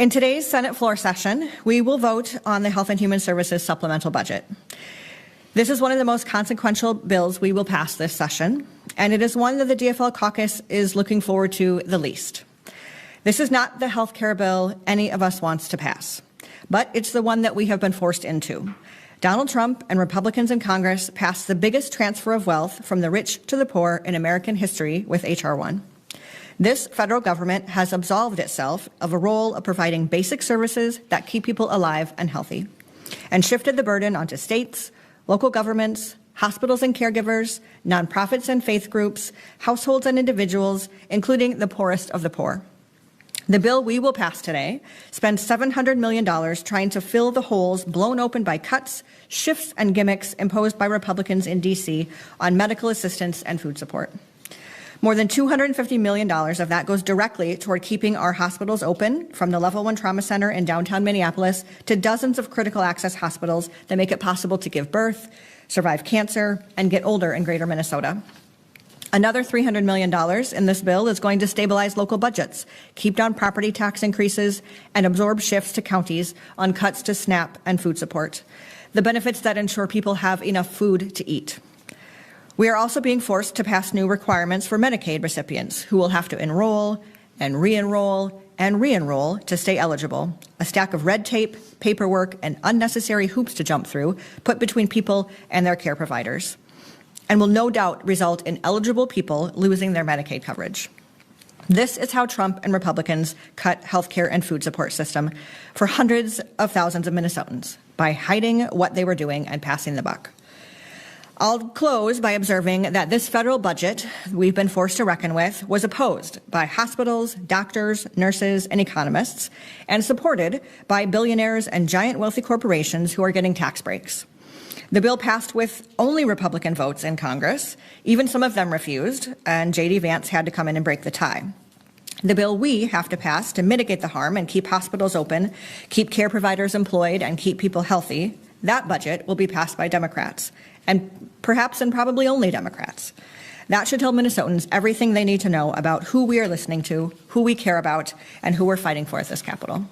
In today's Senate floor session, we will vote on the Health and Human Services supplemental budget. This is one of the most consequential bills we will pass this session, and it is one that the DFL caucus is looking forward to the least. This is not the health care bill any of us wants to pass, but it's the one that we have been forced into. Donald Trump and Republicans in Congress passed the biggest transfer of wealth from the rich to the poor in American history with H.R. 1. This federal government has absolved itself of a role of providing basic services that keep people alive and healthy, and shifted the burden onto states, local governments, hospitals and caregivers, nonprofits and faith groups, households and individuals, including the poorest of the poor. The bill we will pass today spends $700 million trying to fill the holes blown open by cuts, shifts, and gimmicks imposed by Republicans in D.C. on medical assistance and food support. More than $250 million of that goes directly toward keeping our hospitals open, from the Level 1 Trauma Center in downtown Minneapolis to dozens of critical access hospitals that make it possible to give birth, survive cancer, and get older in greater Minnesota. Another $300 million in this bill is going to stabilize local budgets, keep down property tax increases, and absorb shifts to counties on cuts to SNAP and food support, the benefits that ensure people have enough food to eat. We are also being forced to pass new requirements for Medicaid recipients who will have to enroll and re-enroll and re-enroll to stay eligible, a stack of red tape, paperwork, and unnecessary hoops to jump through put between people and their care providers, and will no doubt result in eligible people losing their Medicaid coverage. This is how Trump and Republicans cut health care and food support system for hundreds of thousands of Minnesotans, by hiding what they were doing and passing the buck. I'll close by observing that this federal budget we've been forced to reckon with was opposed by hospitals, doctors, nurses, and economists, and supported by billionaires and giant wealthy corporations who are getting tax breaks. The bill passed with only Republican votes in Congress. Even some of them refused, and J.D. Vance had to come in and break the tie. The bill we have to pass to mitigate the harm and keep hospitals open, keep care providers employed, and keep people healthy, that budget will be passed by Democrats, and perhaps and probably only Democrats. That should tell Minnesotans everything they need to know about who we are listening to, who we care about, and who we're fighting for at this Capitol.